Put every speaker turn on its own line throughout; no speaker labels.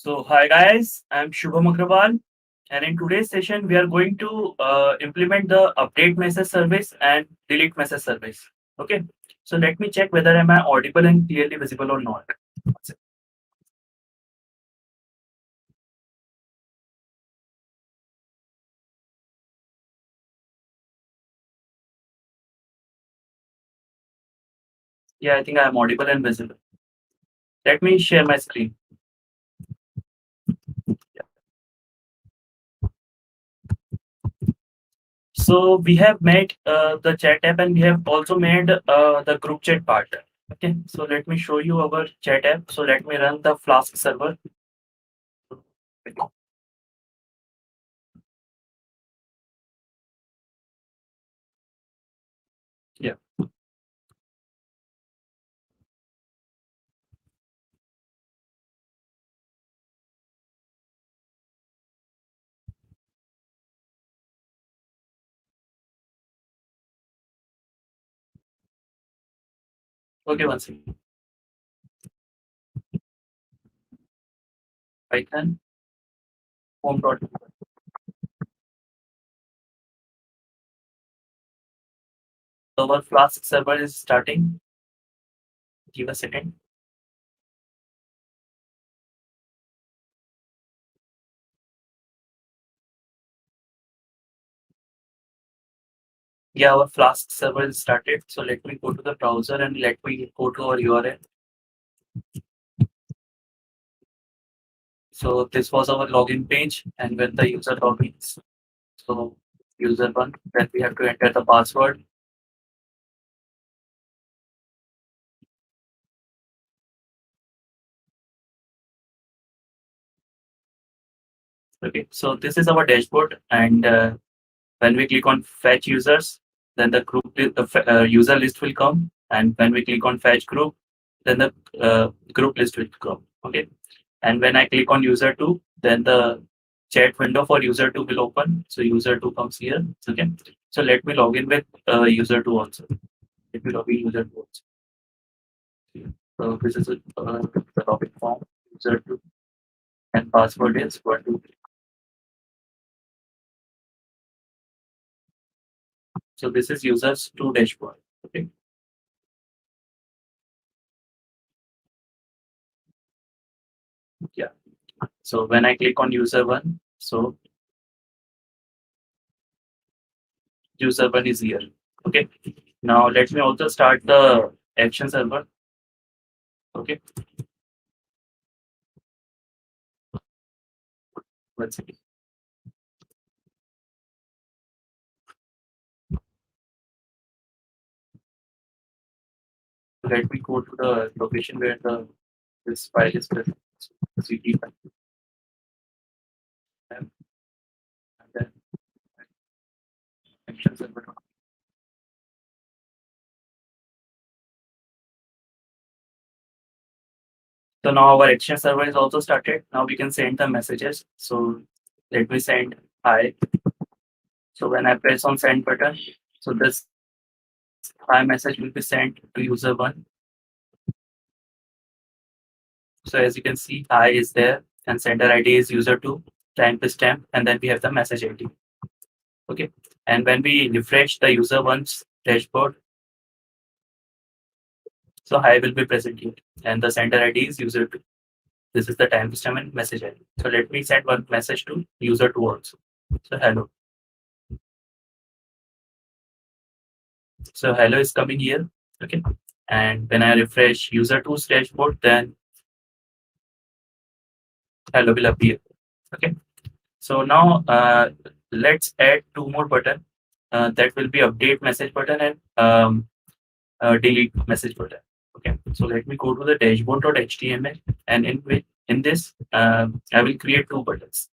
So, hi guys, I'm Shubham Agrawal, and in today's session, we are going to implement the update message service and delete message service. Okay, so let me check whether am I audible and clearly visible or not. Yeah, I think I am audible and visible. Let me share my screen. So we have made the chat app and we have also made the group chat part. Okay, so let me show you our chat app. So let me run the Flask server. Yeah. Okay, one second. Python home dot. So our Flask server is starting. Give a second. Yeah, our Flask server is started. So let me go to the browser and let me go to our URL. So this was our login page, and when the user logins, so user one, then we have to enter the password. Okay, so this is our dashboard, and when we click on fetch users, then the user list will come, and when we click on fetch group, then the group list will come. Okay, and when I click on user two, then the chat window for user two will open. So user two comes here. Okay, so let me log in with user two also. Let me log in user two also. So this is the login form user two, and password is 123. So this is users two dashboard. Okay. Yeah. So when I click on user one, so user one is here. Okay. Now let me also start the action server. Okay. One second. Let me go to the location where the this file is present. So cd file, and then action server. So now our action server is also started. Now we can send the messages. So let me send hi. So when I press on send button, so this hi message will be sent to user one. So as you can see, hi is there and sender ID is user two, timestamp, and then we have the message ID. Okay. And when we refresh the user one's dashboard, so hi will be present here. And the sender ID is user two. This is the timestamp and message ID. So let me send one message to user two also. So hello. So hello is coming here. Okay. And when I refresh user two's dashboard, then hello will appear. Okay. So now let's add two more button. That will be update message button and delete message button. Okay. So let me go to the dashboard.html, and in this I will create two buttons.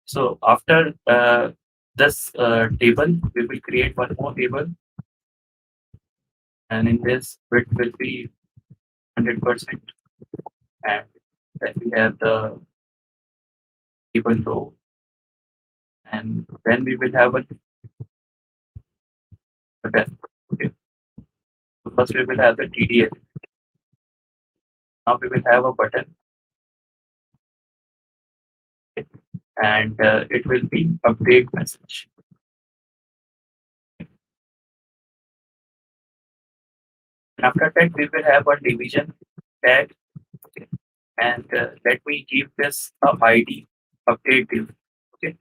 So after this table, we will create one more table, and in this it will be 100%, and then we have the table row, and then we will have a button. Okay. So first we will have the TDL. Now we will have a button, and it will be update message. And after that, we will have a division tag, and let me give this a ID update div. Okay.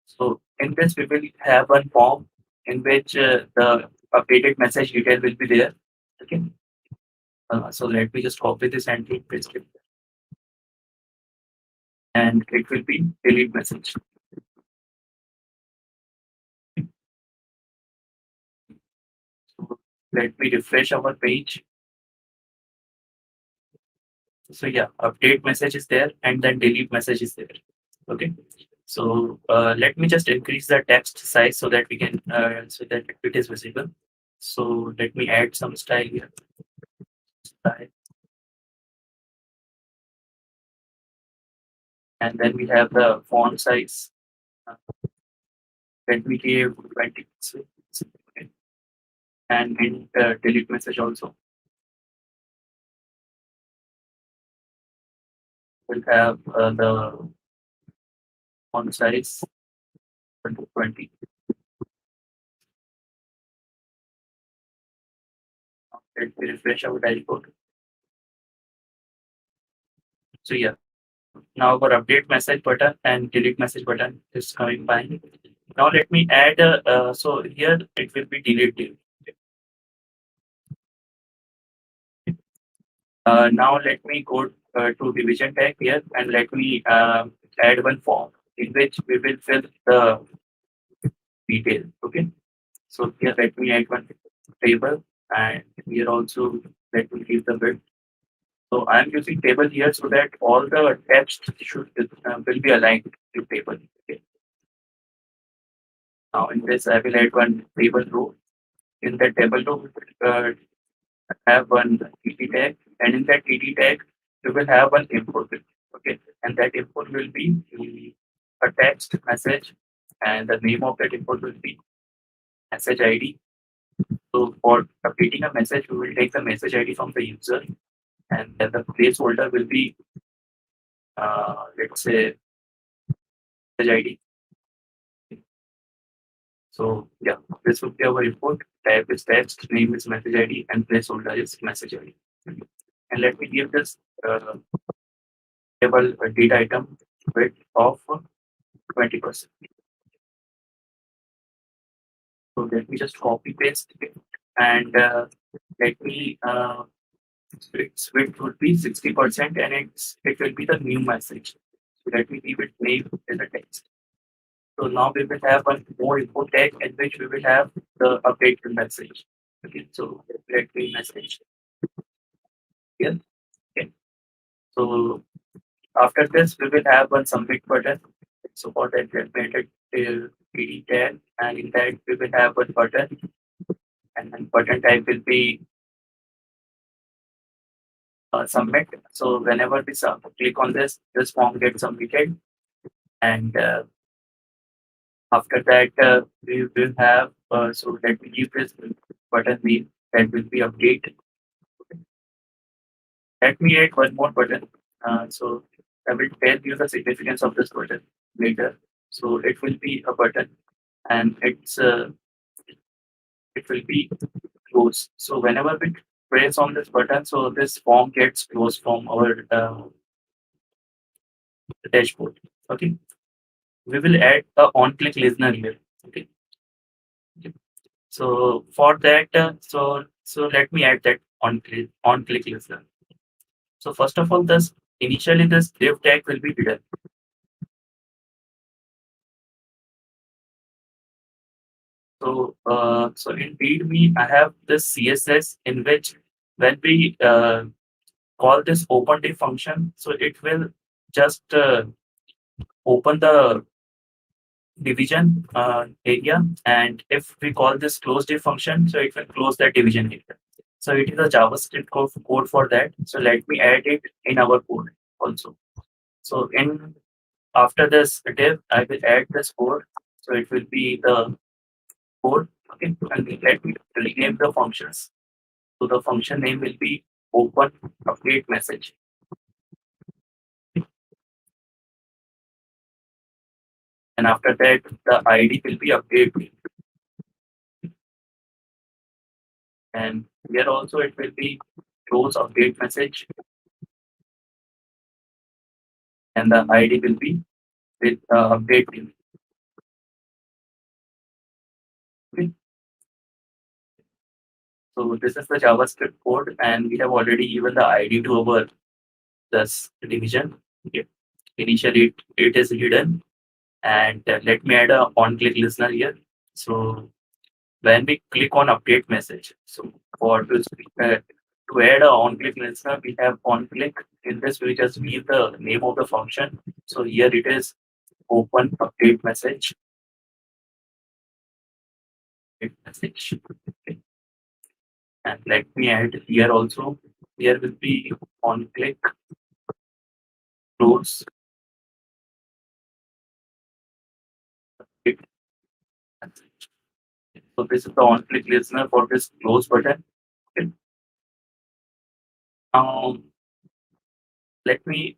So in this, we will have one form in which the updated message detail will be there. Okay. So let me just copy this and paste it, and it will be delete message. So let me refresh our page. So yeah, update message is there, and then delete message is there. Okay. So let me just increase the text size so that we can so that it is visible. So let me add some style here. Style. And then we have the font size. Let me give 20 pixels. Okay. And in delete message also. We'll have the font size 20. Let me refresh our dashboard. So yeah, now our update message button and delete message button is coming by. Now let me add, so here it will be deleted. Now let me go to division tag here, and let me add one form in which we will fill the detail. Okay. So here let me add one table, and here also let me give the width. So I'm using table here so that all the text should will be aligned to table. Okay. Now in this I will add one table row. In that table row, we will have one TT tag, and in that TT tag, we will have one input. Okay, and that input will be a text message, and the name of that input will be message ID. So for updating a message, we will take the message ID from the user, and then the placeholder will be, let's say, message ID. So yeah, this will be our input. Type is text, name is message ID, and placeholder is message ID. And let me give this table data item width of 20%. So let me just copy paste it, and let me its width would be 60%, and it will be the new message. So let me leave it name in the text. So now we will have one more input tag in which we will have the updated message. Okay, so let me message here. Okay. So after this, we will have one submit button. So for that, we have made it PD tag, and in that we will have one button, and then button type will be submit. So whenever we click on this form gets submitted, and after that we will have so let me give this button name that will be update. Let me add one more button. So I will tell you the significance of this button later. So it will be a button, and it will be close. So whenever we press on this button, so this form gets closed from our dashboard. Okay. We will add a on-click listener here. Okay. Okay. So for that, so let me add that on-click listener. So first of all, this initially this div tag will be hidden. So in readme, I have this CSS in which when we call this open div function, so it will just open the division area, and if we call this close div function, so it will close that division area. So it is a JavaScript code for that. So let me add it in our code also. So in after this div, I will add this code. So it will be the code. Okay, and let me rename the functions. So the function name will be open update message. and after that the ID will be updated. And here also it will be close update message, and the ID will be with update name. Okay. So this is the JavaScript code, and we have already given the ID to our this division. Okay. Initially it is hidden, and let me add a on click listener here. So when we click on update message, so for this to add a on click listener, we have on click. In this we just give the name of the function. So here it is open update message. Message. Okay. And let me add here also. Here will be on click close it message. So this is the on click listener for this close button. Okay. Now let me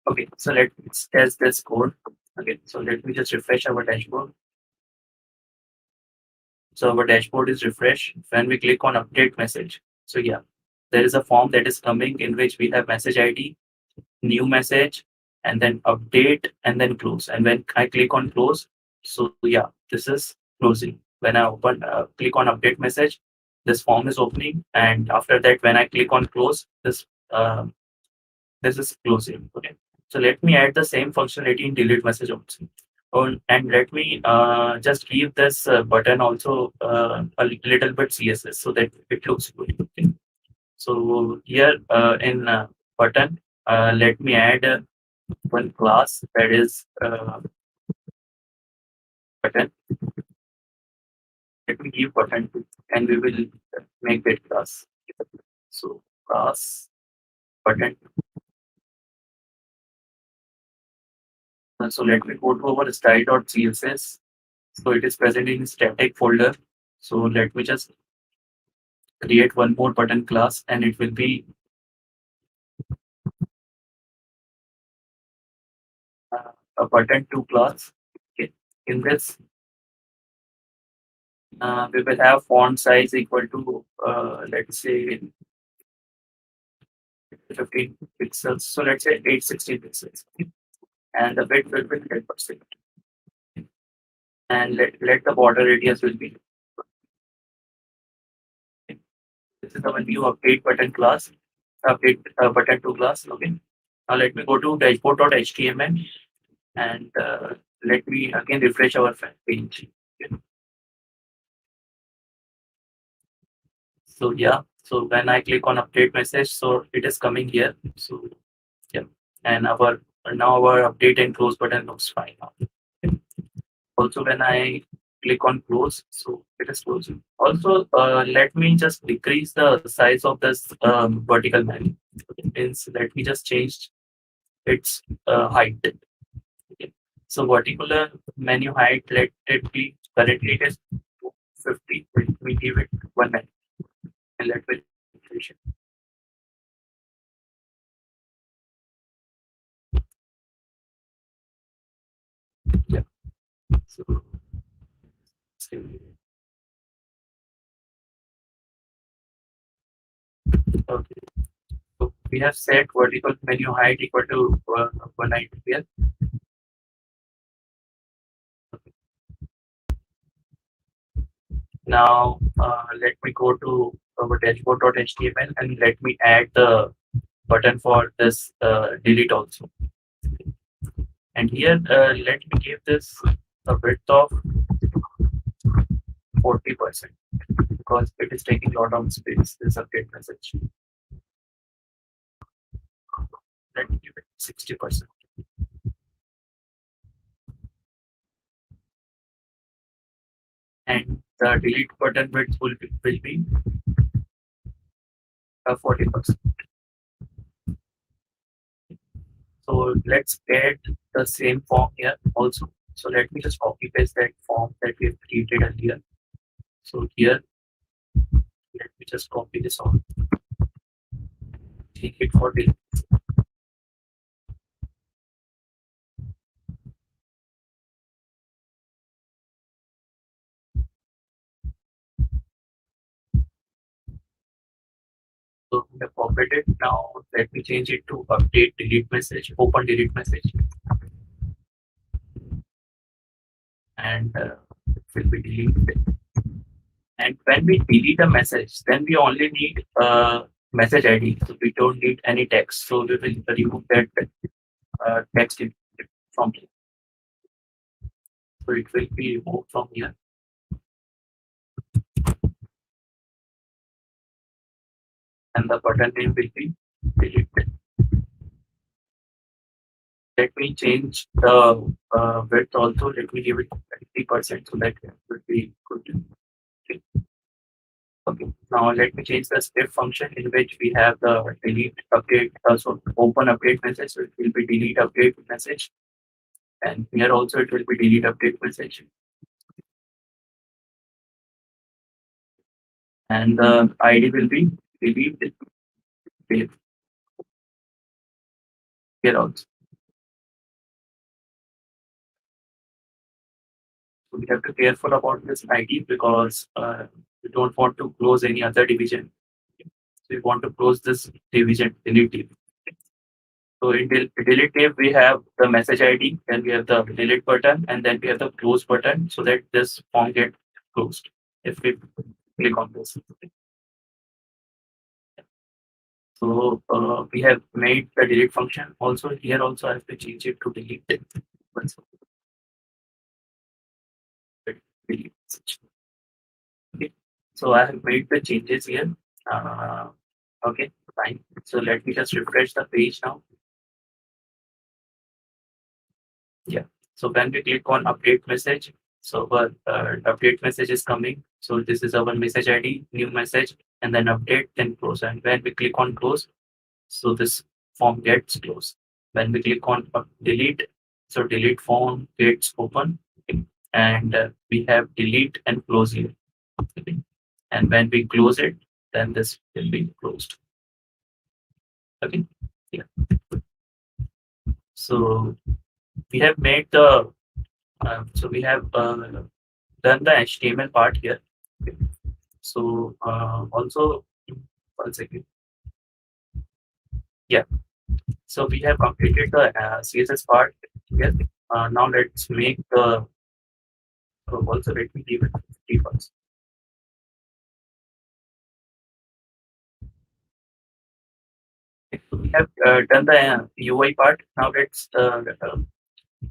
okay, so let's test this code. Okay, so let me just refresh our dashboard. So our dashboard is refreshed when we click on update message. So yeah, there is a form that is coming in which we have message ID, new message, and then update, and then close. And when I click on close, so yeah, this is closing. When I open click on update message, this form is opening, and after that when I click on close, this is closing. Okay, so let me add the same functionality in delete message also. And let me just give this button also a little bit CSS so that it looks good. Okay. So here in button, let me add one class that is button. Let me give button to, and we will make that class. So class button. So let me go to our style.css. So it is present in static folder. So let me just create one more button class, and it will be a button to class. Okay. In this, we will have font size equal to let's say 15 pixels. So let's say 860 pixels, and the width will be 10%. And let the border radius will be. This is our new update button class. Update button to class. Okay. Now let me go to dashboard.html, and let me again refresh our page. Okay. So yeah, so when I click on update message, so it is coming here. So yeah, and our now our update and close button looks fine now. Okay. Also, when I click on close, so it is closing. Also, let me just decrease the size of this vertical menu. Okay. Means let me just change its height. Okay. So vertical menu height, let it be currently it is 250. Let me give it 190, and let me refresh it. Yeah. So okay. So we have set vertical menu height equal to 190 here. Now let me go to our dashboard.html, and let me add the button for this delete also. And here let me give this a width of 40% because it is taking a lot of space. This update message. Let me give it 60%. And the delete button width will be 40%. So let's get the same form here also. So let me just copy paste that form that we have created earlier. So here, let me just copy this on. Take it for the have copied it. Now let me change it to update delete message, open delete message, and it will be deleted. And when we delete a message, then we only need a message ID. So we don't need any text. So we will remove that text from here. So it will be removed from here. And the button name will be deleted. Let me change the width also. Let me give it 20% so that it will be good. Okay. Now let me change the step function in which we have the delete update. So open update message. So it will be delete update message. And here also it will be delete update message. And the ID will be delete here also. So we have to be careful about this ID because we don't want to close any other division. So we want to close this division, delete div. So in delete div, we have the message ID, then we have the delete button, and then we have the close button so that this form gets closed if we click on this. So we have made the delete function. Also here also I have to change it to delete it. Delete. Okay. So I have made the changes here. Okay, fine. So let me just refresh the page now. Yeah. So when we click on update message, so our update message is coming. So this is our message ID, new message, and then update, then close. And when we click on close, so this form gets closed. When we click on delete, so delete form gets open, and we have delete and close here. Okay. And when we close it, then this will be closed. Okay. Yeah. So we have made the so we have done the HTML part here. Okay. So also 1 second. Yeah. So we have completed the CSS part here. Now let's make the also let me give it 50 first. So we have done the UI part. Now let's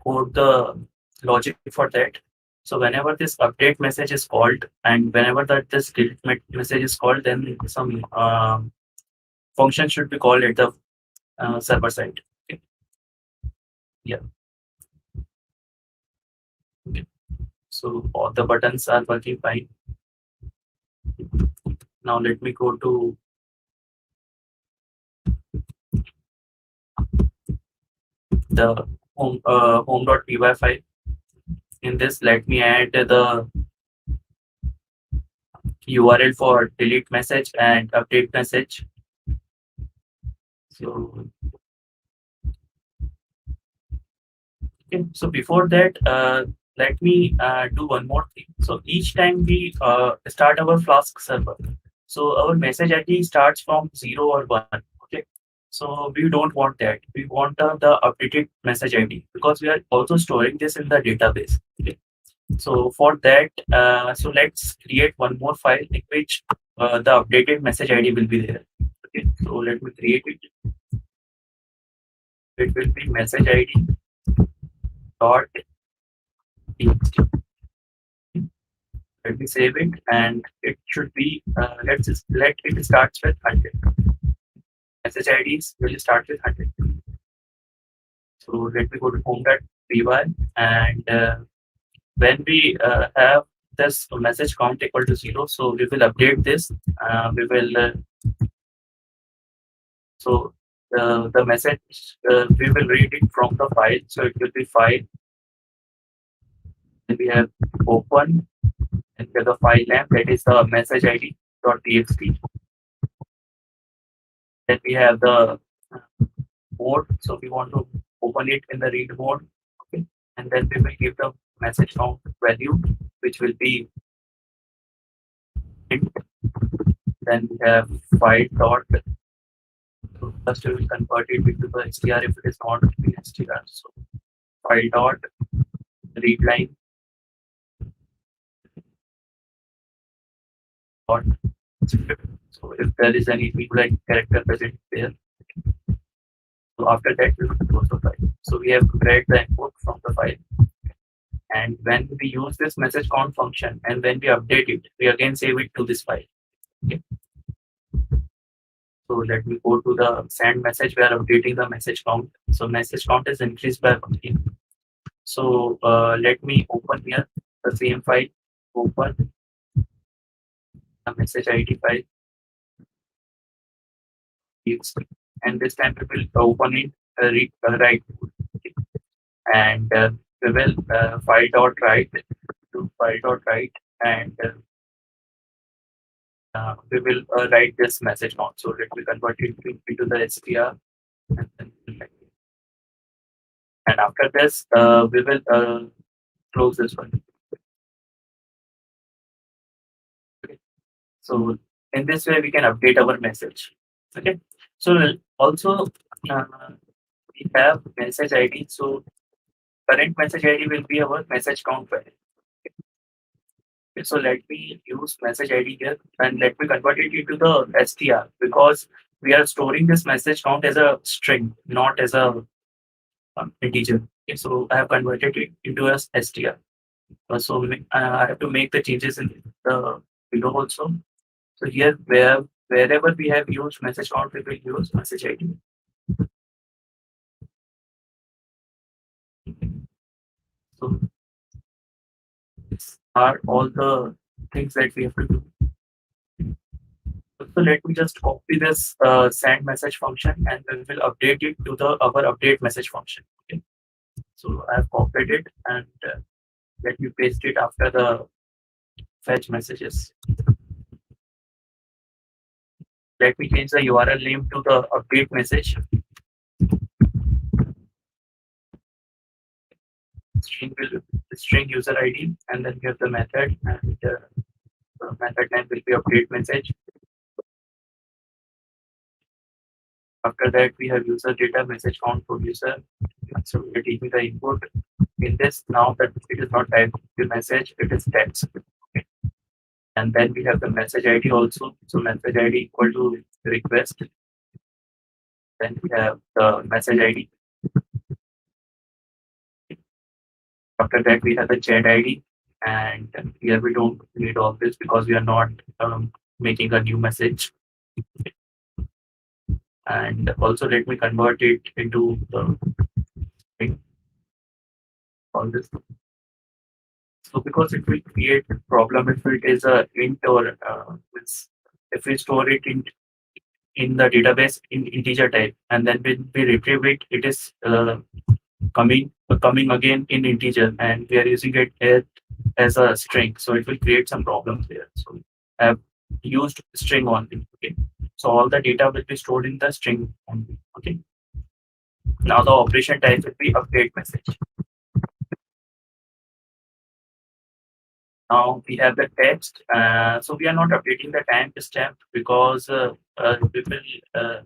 code the logic for that. So whenever this update message is called and whenever this delete message is called, then some function should be called at the server side. Okay. Yeah. Okay. So all the buttons are working fine. Now let me go to the home.py file. In this, let me add the URL for delete message and update message. So, okay. So before that, let me do one more thing. So each time we start our Flask server, so our message ID starts from 0 or 1. Okay. So we don't want that. We want the updated message ID because we are also storing this in the database. Okay. So for that, so let's create one more file in which the updated message ID will be there. Okay. So let me create it. It will be message ID dot txt. Let me save it, and it should be let it starts with 100. Message IDs will start with 100. So let me go to home.py, and when we have this message count equal to 0, so we will update this. We will so the message we will read it from the file. So it will be file. Then we have open and the file name, that is the message ID .txt. Then we have the mode. So we want to open it in the read mode. Okay. And then we will give the message count value, which will be int. Then we have file dot So first we will convert it into the str if it is not in str. So file dot read line dot script. So if there is any read line character present there, so after that we will close the file. So we have to read the input from the file. And when we use this message count function and when we update it, we again save it to this file. Okay. So let me go to the send message. We are updating the message count. So message count is increased by 15. So let me open here the same file. Open the message ID file. And this time we will open it right, and we will file dot write to file dot write, and we will write this message count. So let me convert it into the str, and after this we will close this one. Okay. So in this way we can update our message. Okay. So also uh, we have message ID. So current message ID will be our message count file. Okay, so let me use message ID here and let me convert it into the str, because we are storing this message count as a string, not as a integer. Okay, so I have converted it into a str. So I have to make the changes in the below also. So here wherever we have used message count, we will use message ID. So these are all the things that we have to do. So let me just copy this send message function and then we'll update it to the our update message function. Okay. So I have copied it and let me paste it after the fetch messages. Let me change the URL name to the update message. String user ID, and then we have the method, and the method name will be update message. After that, we have user data message count producer. So we are taking the input in this. Now that it is not typed the message, it is text. Okay. And then we have the message ID also. So message ID equal to request. Then we have the message ID. After that, we have the chat ID. And here we don't need all this because we are not making a new message. And also let me convert it into the all this. So because it will create a problem if it is a int or if we store it in the database in integer type, and then when we retrieve it, it is coming again in integer, and we are using it as a string. So it will create some problems there. So I have used string only. Okay. So all the data will be stored in the string only. Okay. Now the operation type will be update message. Now we have the text. So we are not updating the timestamp because we will.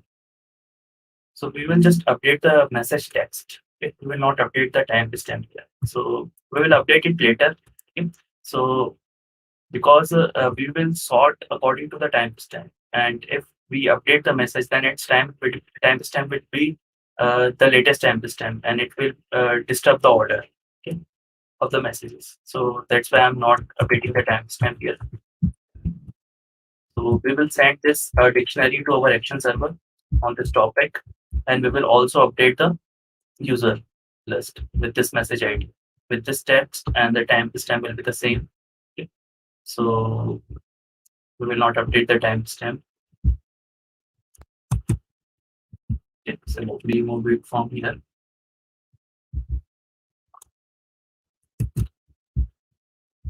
So we will just update the message text. Okay? We will not update the timestamp here. So we will update it later. Okay? So because we will sort according to the timestamp, and if we update the message, then its timestamp will be the latest timestamp, and it will disturb the order. Okay, of the messages. So that's why I'm not updating the timestamp here. So we will send this dictionary to our action server on this topic, and we will also update the user list with this message ID. With this text, and the timestamp will be the same. Okay. So we will not update the timestamp. Okay. So let me move it from here.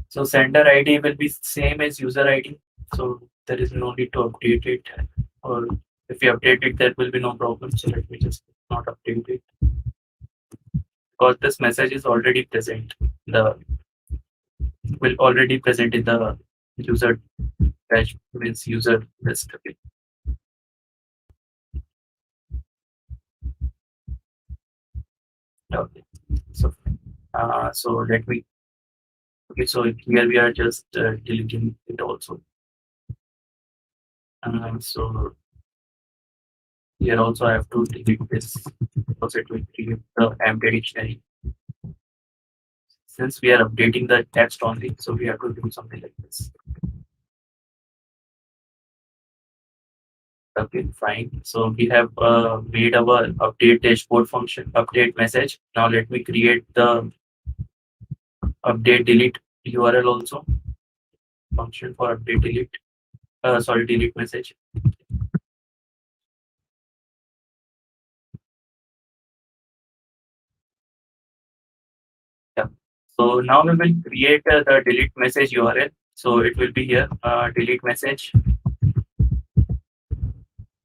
So sender ID will be same as user ID. So there is no need to update it, or if we update it, there will be no problem. So let me just not update it because this message is already present. The will already present in the user dash means user list. Okay. Okay. So let me. Okay, so here we are just deleting it also. So here also I have to delete this because it will create the empty dictionary. Since we are updating the text only, so we have to do something like this. Okay, fine. So we have made our update dashboard function, update message. Now let me create the update delete URL also function for update delete. Sorry, delete message. Yeah. So now we will create the delete message URL. So it will be here, delete message.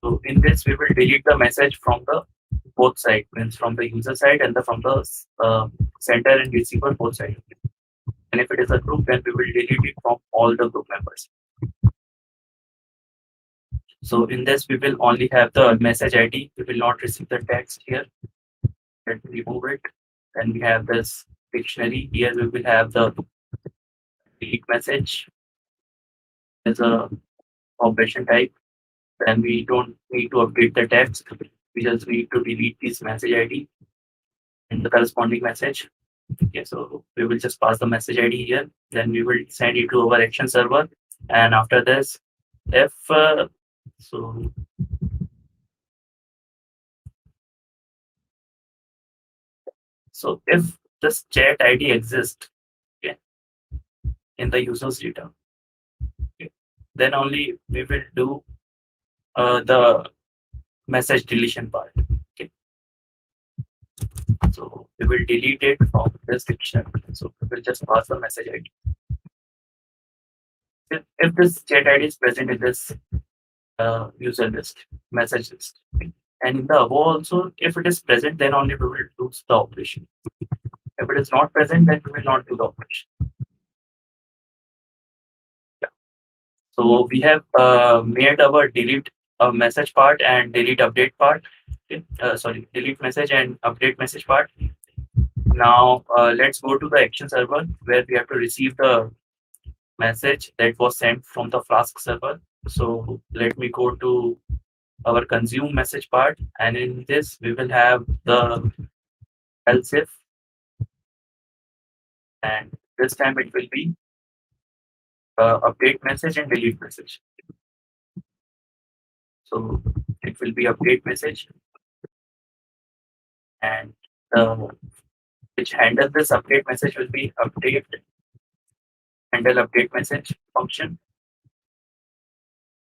So in this, we will delete the message from the both side, means from the user side and from the sender and receiver both side. And if it is a group, then we will delete it from all the group members. So in this, we will only have the message ID. We will not receive the text here. Let me remove it. Then we have this dictionary. Here we will have the delete message as a operation type. Then we don't need to update the text. We just need to delete this message ID and the corresponding message. Okay, so we will just pass the message ID here. Then we will send it to our action server. And after this, if so so if this chat ID exists, okay, in the user's data, okay, then only we will do the message deletion part. Okay, so we will delete it from this dictionary. So we will just pass the message ID. If this chat ID is present in this user list, message list, okay, and in the above also, if it is present, then only we will do the operation. If it is not present, then we will not do the operation. Yeah. So we have made our delete message part and delete update part. Okay. Sorry, delete message and update message part. Now let's go to the action server where we have to receive the message that was sent from the Flask server. So let me go to our consume message part, and in this we will have the else if, and this time it will be update message and delete message. So it will be update message, and which handle this update message will be update handle update message function.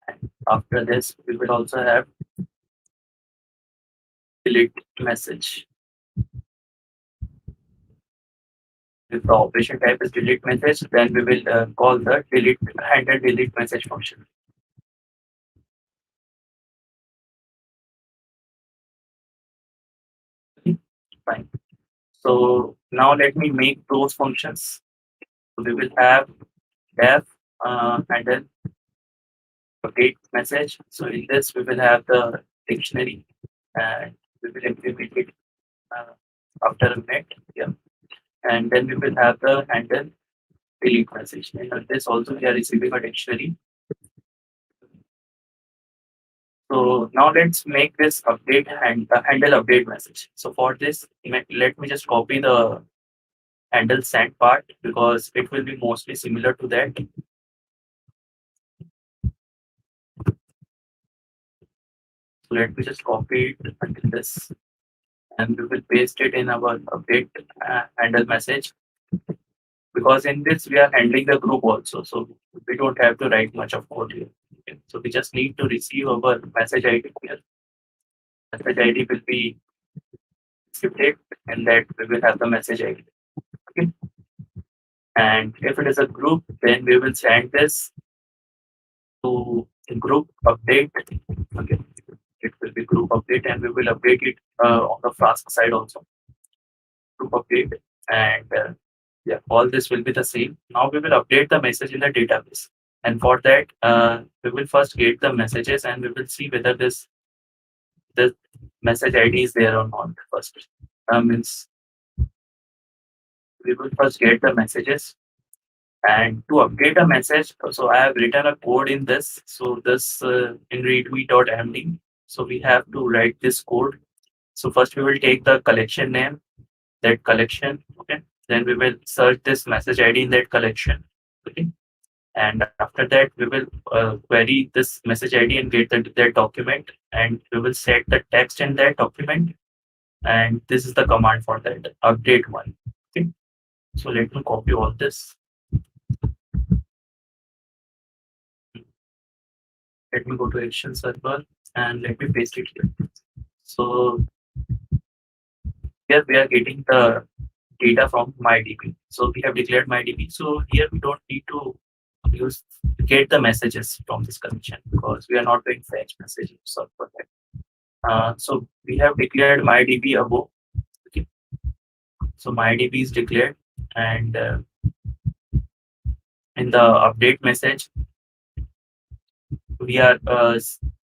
And after this, we will also have delete message. If the operation type is delete message, then we will call the handle delete message function. Fine. So now let me make those functions. So we will have def handle update message. So in this, we will have the dictionary, and we will implement it uh, after a minute. Yeah. And then we will have the handle delete message. And on this also we are receiving a dictionary. So now let's make this update handle update message. So for this, let me just copy the handle send part because it will be mostly similar to that. So let me just copy it until this, and we will paste it in our update handle message, because in this we are handling the group also, so we don't have to write much of code here. Okay. So we just need to receive our message ID here. Message ID will be scripted, and that we will have the message ID. Okay. And if it is a group, then we will send this to group update. Okay, it will be group update, and we will update it on the Flask side also. Group update, and yeah, all this will be the same. Now we will update the message in the database, and for that, we will first get the messages, and we will see whether this message ID is there or not first. Means we will first get the messages. And to update a message, so I have written a code in this. So this in readme.md. So we have to write this code. So first we will take the collection name, that collection. Okay. Then we will search this message ID in that collection. Okay. And after that, we will query this message ID and get that document. And we will set the text in that document. And this is the command for that update one. Okay. So let me copy all this. Let me go to action server and let me paste it here. So here we are getting the data from MyDB. So we have declared MyDB. So here we don't need to use get the messages from this collection because we are not doing fetch messages for that. So we have declared MyDB above. Okay. So MyDB is declared, and in the update message, we are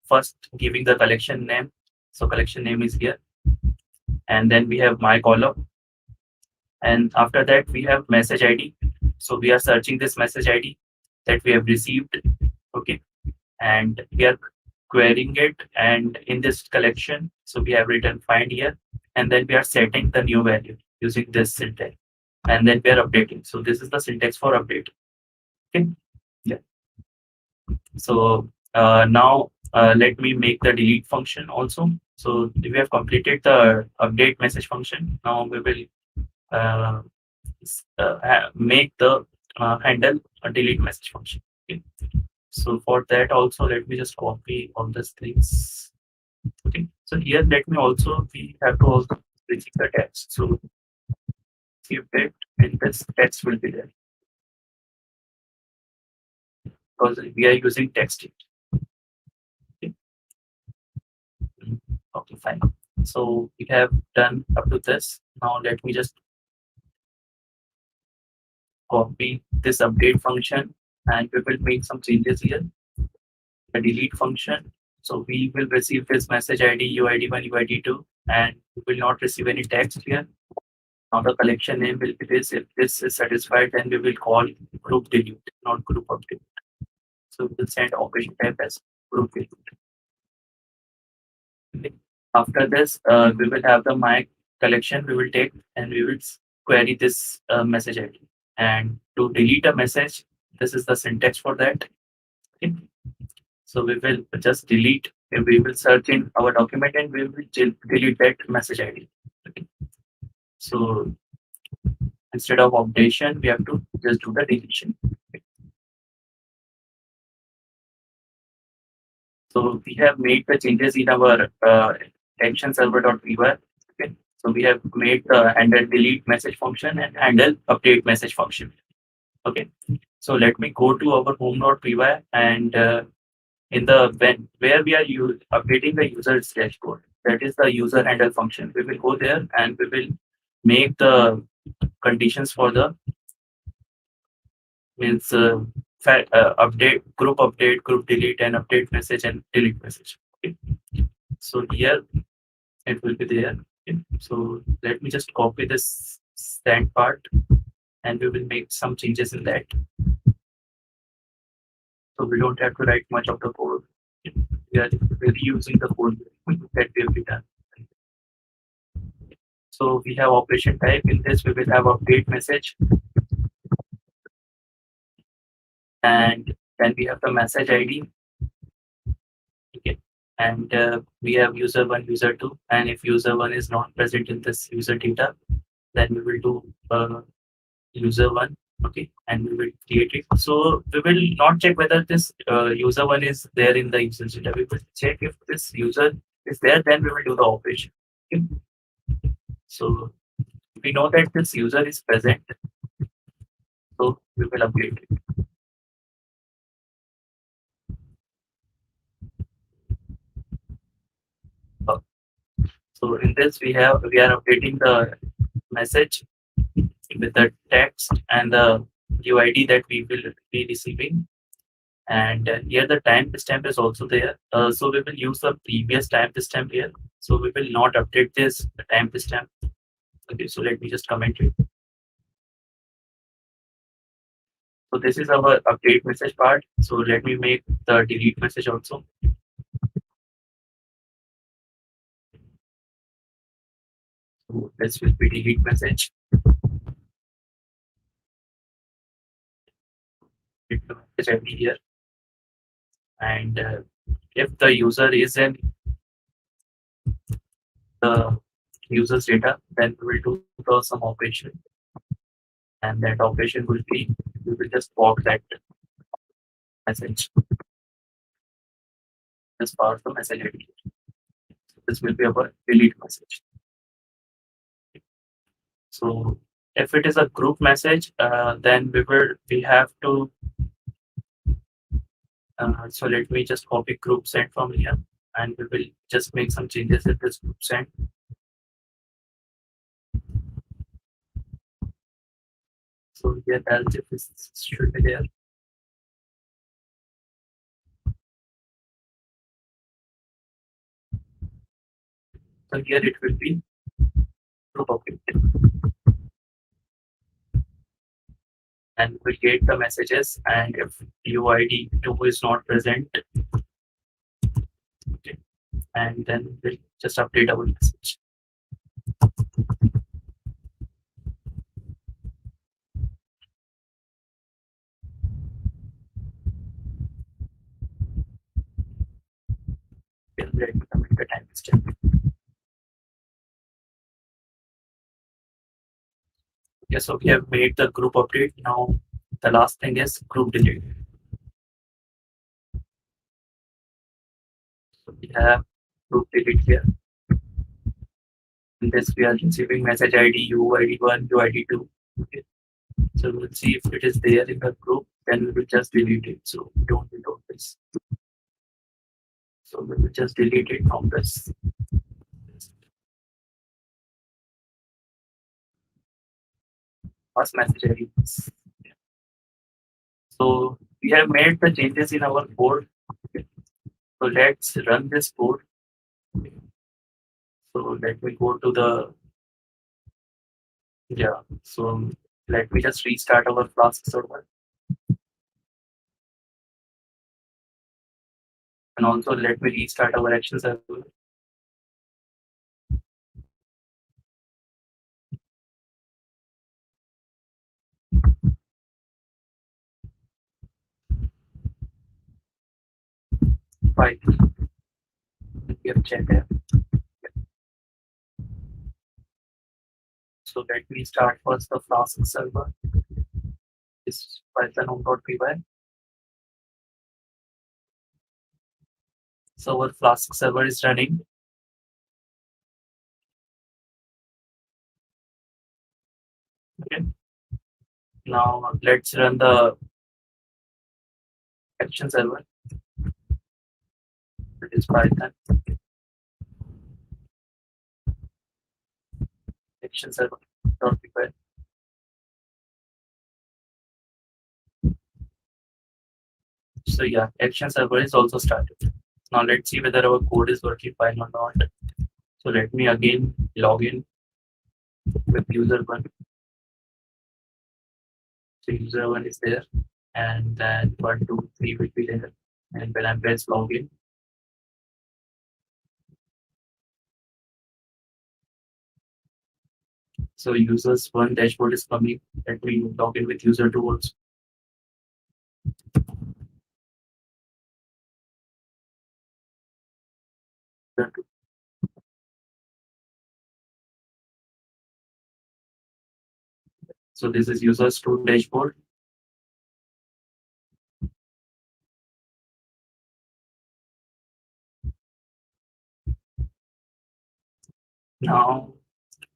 first giving the collection name. So collection name is here, and then we have my column, and after that we have message ID. So we are searching this message ID that we have received. Okay, and we are querying it, and in this collection, so we have written find here, and then we are setting the new value using this syntax, and then we are updating. So this is the syntax for update. Okay, yeah. So now let me make the delete function also. So we have completed the update message function. Now we will make the handle a delete message function. Okay. So for that also, let me just copy all these things. Okay. So here, let me also, we have to also receive the text. So receive it, and this text will be there because we are using text. Okay. Okay, fine. So we have done up to this. Now let me just copy this update function, and we will make some changes here. The delete function. So we will receive this message ID UID1, UID2, and we will not receive any text here. Now the collection name will be this. If this is satisfied, then we will call group delete, not group update. So we will send operation type as group delete. Okay. After this, we will have the my collection we will take, and we will query this message ID. And to delete a message, this is the syntax for that. Okay. So we will just delete, and we will search in our document, and we will delete that message ID. Okay. So instead of updation, we have to just do the deletion. Okay. So we have made the changes in our action server.py. Okay. So we have made the handle delete message function and handle update message function. Okay. So let me go to our home.py, and in the where we are updating the user's dashboard, that is the user handle function. We will go there, and we will make the conditions for the means update, group delete, and update message and delete message. Okay. So here it will be there. Okay. So let me just copy this stand part, and we will make some changes in that. So we don't have to write much of the code. We are reusing the code that we have done. So we have operation type. In this, we will have update message, and then we have the message ID. Okay, and we have user one, user two, and if user one is not present in this user data, then we will do user one. Okay, and we will create it. So we will not check whether this user one is there in the user data. We will check if this user is there, then we will do the operation. Okay. So we know that this user is present, so we will update it. So in this we are updating the message with the text and the UID that we will be receiving. And here the timestamp is also there. So we will use the previous timestamp here. So we will not update this timestamp. Okay, so let me just comment it. So this is our update message part. So let me make the delete message also. So this will be delete message. It will message ID here. And if the user is in the user's data, then we will do some operation. And that operation will be, we will just walk that message as part of the message ID. So this will be our delete message. So if it is a group message, then we have to. So let me just copy group send from here, and we will just make some changes in this group send. So here else if this should be there. So here it will be group object, and we'll get the messages. And if UID2 is not present, okay, and then we'll just update our message. Let me commit the timestamp. Okay, so we have made the group update. Now the last thing is group delete. So we have group delete here. In this we are receiving message ID UID1, UID2. Okay. So we'll see if it is there in the group, then we will just delete it. So we don't need all this. So we will just delete it from this. First message ID. So we have made the changes in our code. Okay. So let's run this code. Okay. So let me go to the So let me just restart our Flask server. And also let me restart our action server. Fine. We have checked it. So let me start first the Flask server. This Python home.py. So our Flask server is running. Okay. Now let's run the action server. It is Python action server.py. So yeah, action server is also started. Now let's see whether our code is working fine or not. So let me again log in with user one. So user one is there, and then 1, 2, 3 will be there. And when I press login, so users one dashboard is coming. Let me log in with user two also. So this is users two dashboard. Now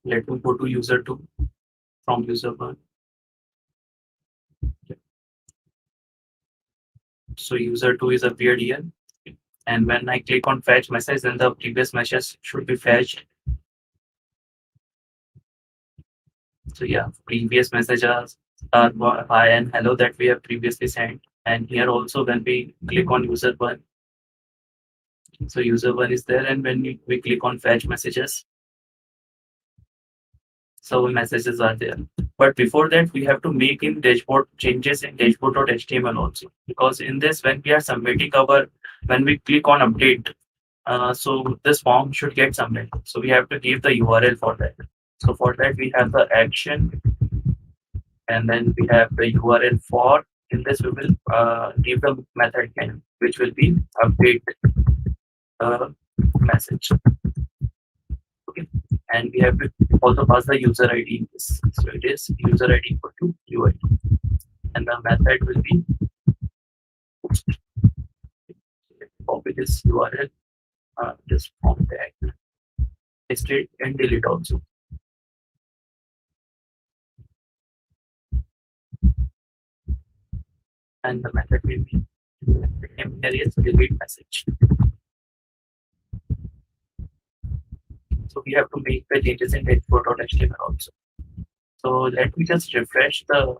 let me go to user two from user one. So user two is appeared here. And when I click on fetch message, then the previous message should be fetched. So yeah, previous messages are hi and hello that we have previously sent. And here also when we click on user one, so user one is there, and when we click on fetch messages, So messages are there. But before that, we have to make in dashboard changes in dashboard.html also, because in this, when we are submitting when we click on update, so this form should get submitted. So we have to give the URL for that. So for that, we have the action, and then we have the URL for. In this, we will give the method name, which will be update message. Okay, and we have to also pass the user ID in this. So it is user ID equal to UID, and the method will be post. Copy this URL, just form tag, paste it, and delete also. And the method will be here is delete message. So we have to make the changes in dashboard.html also. So let me just refresh the.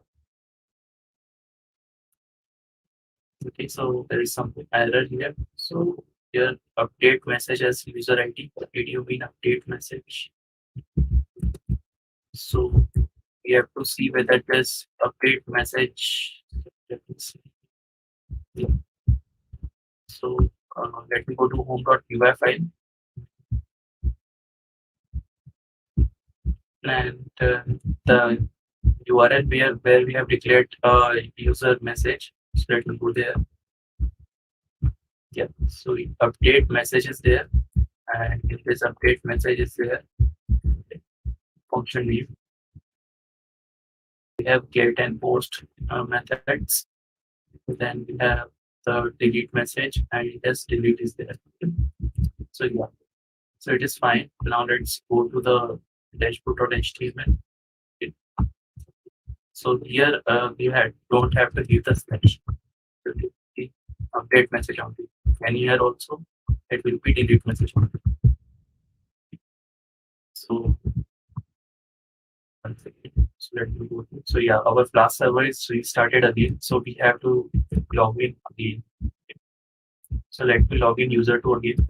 Okay, so there is some error here. So here update message as user ID. Did you mean update message? So we have to see whether this update message. Let me see. Yeah. So let me go to home.py file, and the URL where we have declared user message. So let me go there. Yeah, so update message is there, and if this update message is there, function name, we have get and post methods. Then we have the delete message, and yes, delete is there. So yeah, so it is fine. Now let's go to the dashboard.html. Okay. So here we don't have to give the slash. The update message only. And here also it will be delete message only. So one second. So let me go to. So yeah, our Flask server is restarted again. So we have to log in again. So let me log in user 2 again.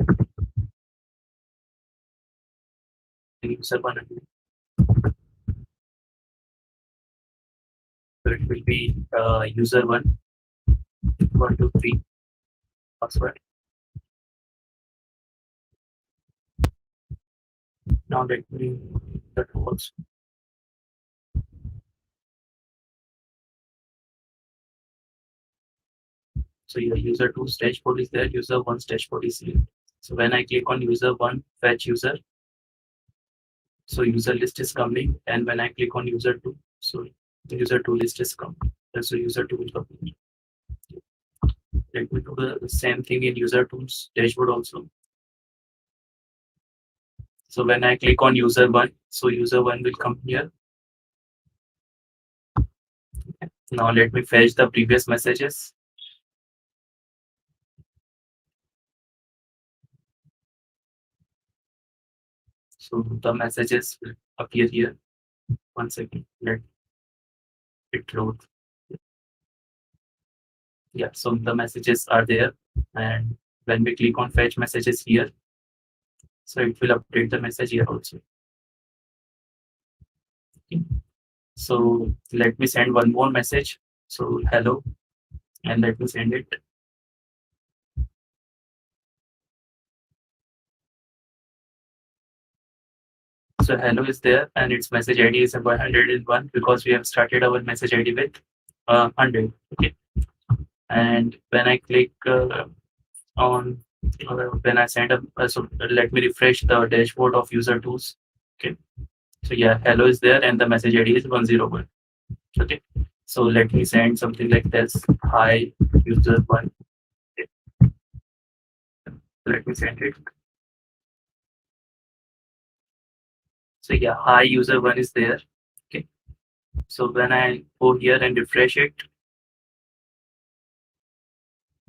And user 1 again. So it will be user 1, 1, 2, 3, password. Now let me that also. So your user 2 dashboard is there, user 1 dashboard is here. So when I click on user 1, fetch user, so user list is coming, and when I click on user 2, so the user 2 list is coming. So user 2 will come. Let me do the same thing in user 2's dashboard also. So when I click on user 1, so user 1 will come here. Now let me fetch the previous messages. So the messages will appear here. 1 second, let it load. Yeah, so the messages are there, and when we click on fetch messages here, so it will update the message here also. Okay. So let me send one more message. So hello, and let me send it. So hello is there, and its message ID is 101 because we have started our message ID with 100. Okay, and when I click on when I send a so let me refresh the dashboard of user 2's. Okay, so yeah, hello is there, and the message ID is 101. Okay, so let me send something like this: hi user 1. Okay. Let me send it. So yeah, hi user 1 is there. Okay, so when I go here and refresh it,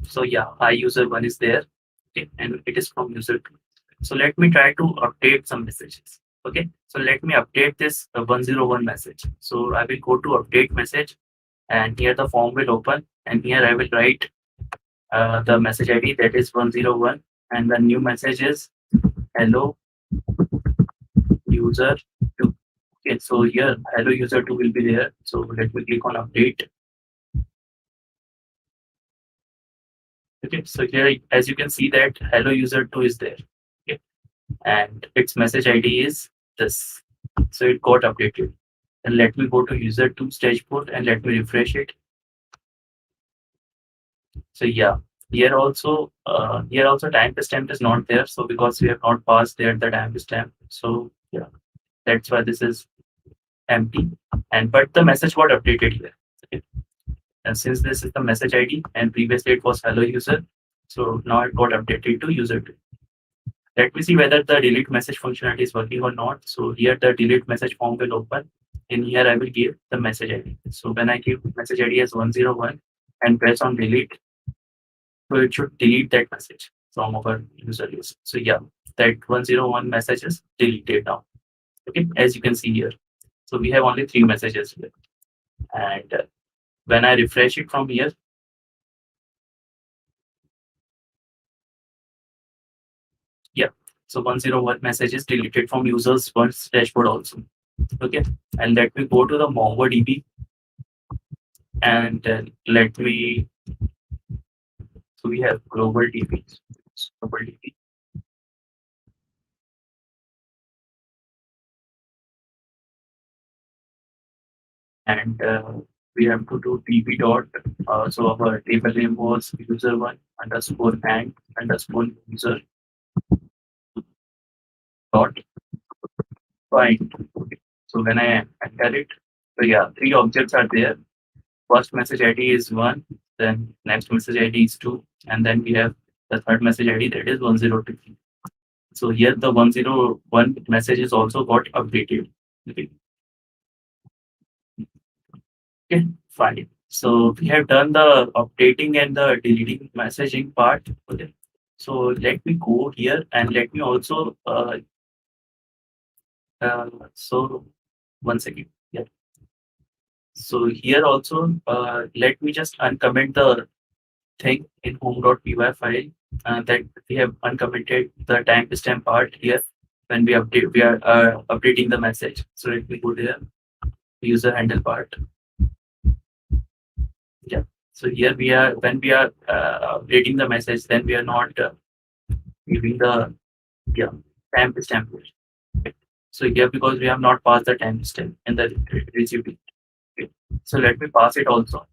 so yeah, hi user 1 is there. Okay, and it is from user 2. So let me try to update some messages. Okay, so let me update this 101 message. So I will go to update message, and here the form will open, and here I will write the message ID, that is 101, and the new message is hello user 2. Okay, so here hello user 2 will be there. So let me click on update. Okay, so here as you can see that hello user 2 is there. Okay, and its message ID is this. So it got updated. And let me go to user 2 dashboard and let me refresh it. So yeah, here also timestamp is not there. So because we have not passed there the timestamp. So yeah, that's why this is empty. And but the message got updated here. Okay. And since this is the message ID and previously it was hello user, so now it got updated to user 2. Let me see whether the delete message functionality is working or not. So here the delete message form will open. In here I will give the message ID. So when I give message ID as 101 and press on delete, so it should delete that message from our user list. So yeah, that 101 message is deleted now. Okay, as you can see here. So we have only 3 messages here. And when I refresh it from here, yeah, so 101 message is deleted from users once dashboard also. Okay, and let me go to the MongoDB and let me, so we have global DB, global DB, and we have to do db dot. So our table name was user one underscore and underscore user dot find. Okay. So when I enter it, so yeah, 3 objects are there. First message ID is 1, then next message ID is 2, and then we have the third message ID that is 102. So here the 101 message is also got updated. Okay, okay, fine. So we have done the updating and the deleting messaging part. Okay. So let me go here and let me also so one second. Yeah. So here also let me just uncomment the thing in home.py file that we have uncommented the timestamp part here when we are updating the message. So let me go there, user handle part. Yeah. So here we are when we are updating the message, then we are not giving the yeah timestamp. Okay. So here because we have not passed the timestamp in the received. Okay. So let me pass it also.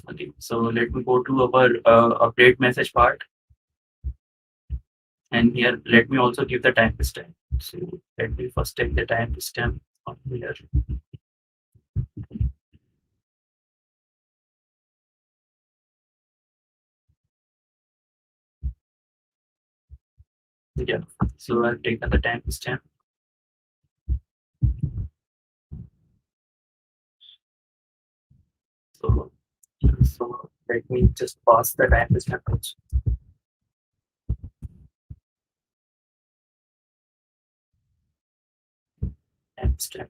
Okay. So let me go to our update message part. And here, let me also give the timestamp. So let me first take the timestamp on here. Yeah. So I've taken the timestamp. So let me just pass the timestamp also. Timestamp.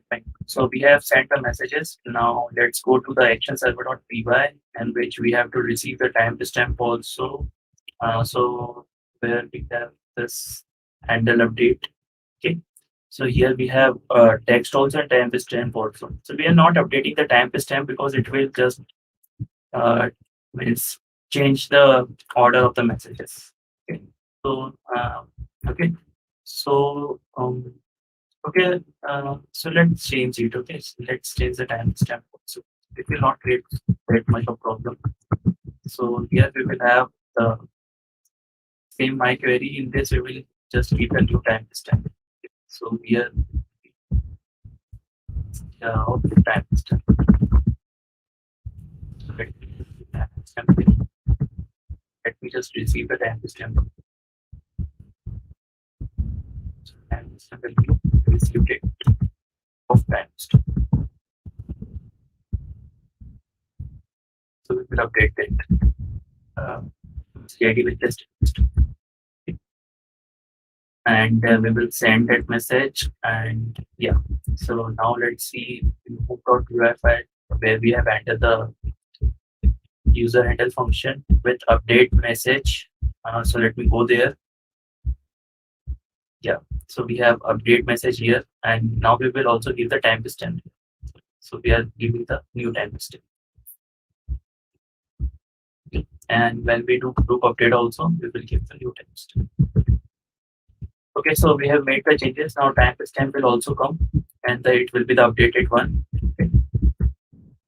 Fine. So we have sent the messages. Now let's go to the action server.py and which we have to receive the timestamp also. So where we have this handle update. Okay. So here we have text also and timestamp also. So we are not updating the timestamp because it will just uh, means change the order of the messages. Okay. So okay. So okay. So let's change it. Okay. So let's change the timestamp also. It will not create that much of problem. So here we will have the same my query. In this we will just keep a new timestamp. So here timestamp. Timestamp. Let me just receive the timestamp. So timestamp will be received it of timestamp. So we will update it. CID with just and we will send that message and yeah. So now let's see in home.py file. where we have entered the user handle function with update message. So let me go there. Yeah, so we have update message here, and now we will also give the timestamp. So we are giving the new timestamp. And when we do group update also, we will give the new timestamp. Okay, so we have made the changes. Now timestamp will also come, and it will be the updated one. Okay.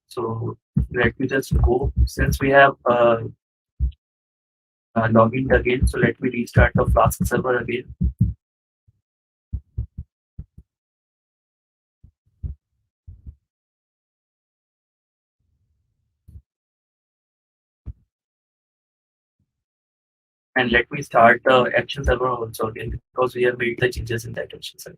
So let me just go, since we have logged again. So let me restart the Flask server again. And let me start the action server also again, because we have made the changes in that action server.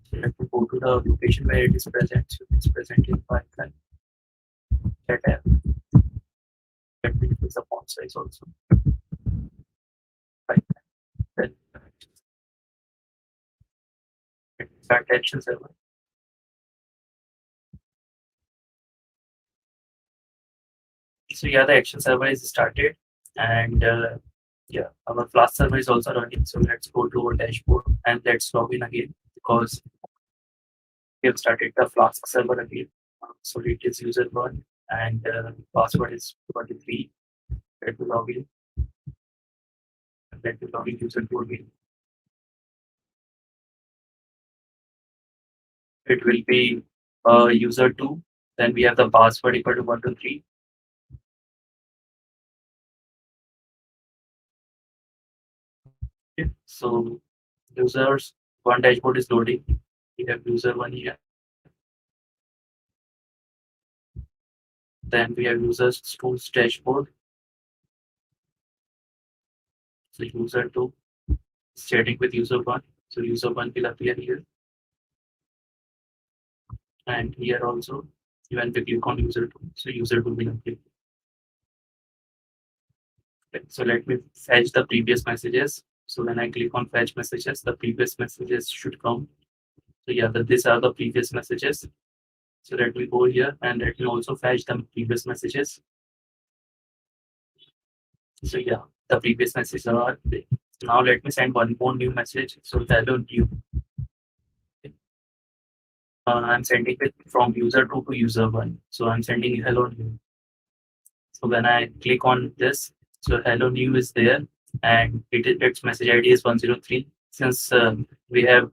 So let me go to the location where it is present. So it's present in Python. That app. Let me increase the font size also. Python. Then start action server. So yeah, the action server is started, and yeah, our Flask server is also running. So let's go to our dashboard and let's log in again, because we have started the Flask server again. So it is user one, and password is 23. Let me log in. And let me log in user two again. It will be user two. Then we have the password equal to 123. Okay. So users one dashboard is loading. We have user one here. Then we have users two's dashboard. So user two is chatting with user one. So user one will appear here. And here also, when we click on user two, so user two will appear. Okay. So let me fetch the previous messages. So when I click on fetch messages, the previous messages should come. So yeah, these are the previous messages. So let me go here, and let me also fetch the previous messages. So yeah, the previous messages are there. Now let me send one more new message. So hello new. I'm sending it from user two to user one. So I'm sending hello new. So when I click on this, so hello new is there, and its message ID is 103. Since we have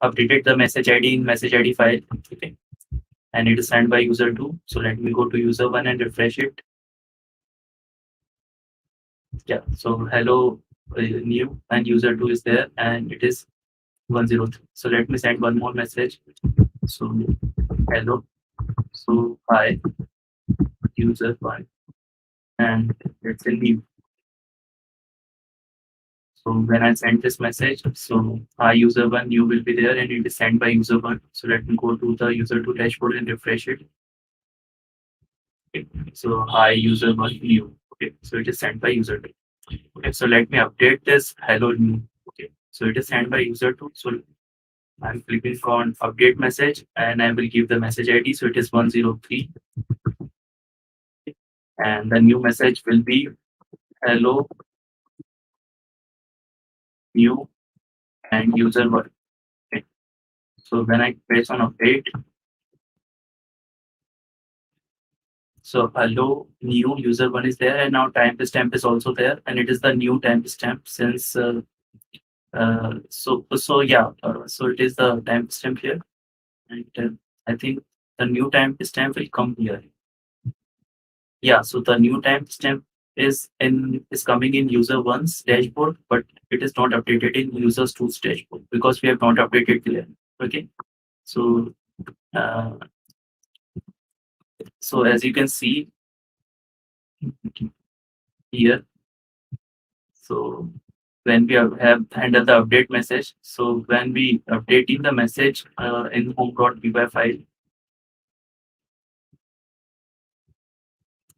updated the message ID in message ID file, okay, and it is sent by user two. So let me go to user one and refresh it. Yeah, so hello new, and user two is there, and it is 103. So let me send one more message. So hello, so hi user one, and it's a new. So when I send this message, so hi user one, you will be there, and it is sent by user one. So let me go to the user two dashboard and refresh it. Okay. So hi user one new. Okay, so it is sent by user two. Okay, so let me update this hello new. Okay, so it is sent by user two. So I'm clicking on update message, and I will give the message ID. So it is 103, and the new message will be hello new and user one. Okay. So when I press on update, so hello new user one is there, and now timestamp is also there, and it is the new timestamp since so yeah, so it is the timestamp here, and I think the new timestamp will come here. Yeah, so the new timestamp is coming in user one's dashboard, but it is not updated in users two's dashboard because we have not updated there. Okay, so uh, so as you can see here, so when we have handled the update message, so when we updating the message in home.py file,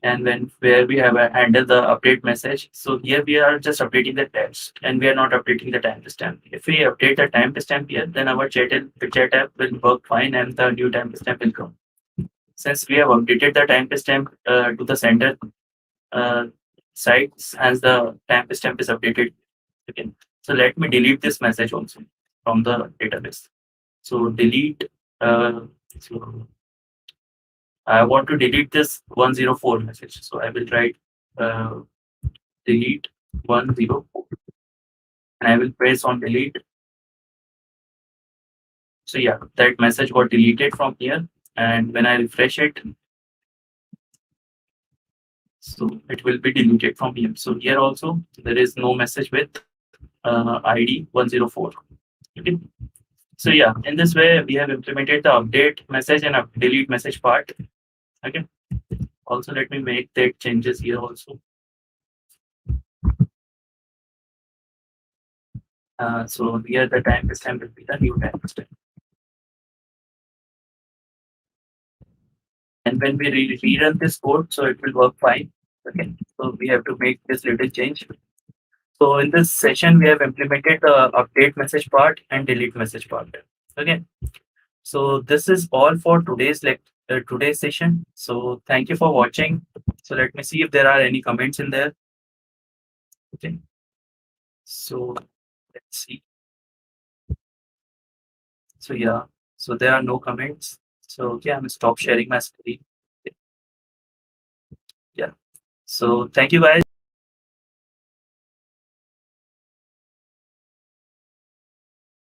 and where we have handle the update message. So here we are just updating the text and we are not updating the timestamp. If we update the timestamp here, then our chat app will work fine and the new timestamp will come. Since we have updated the timestamp to the center uh, sites as the timestamp is updated again. So let me delete this message also from the database. So delete. So I want to delete this 104 message. So I will write uh, delete 104 and I will press on delete. So yeah, that message got deleted from here. And when I refresh it, so it will be deleted from here. So here also there is no message with ID 104. Okay. So yeah, in this way we have implemented the update message and delete message part. Okay. Also, let me make that changes here also. So here the timestamp will be the new timestamp. And when we rerun this code, so it will work fine. Okay. So we have to make this little change. So in this session, we have implemented the update message part and delete message part. Okay. So this is all for today's session. So thank you for watching. So let me see if there are any comments in there. Okay. So let's see. So yeah. So there are no comments. So okay, I'm stop sharing my screen. Yeah. So thank you guys.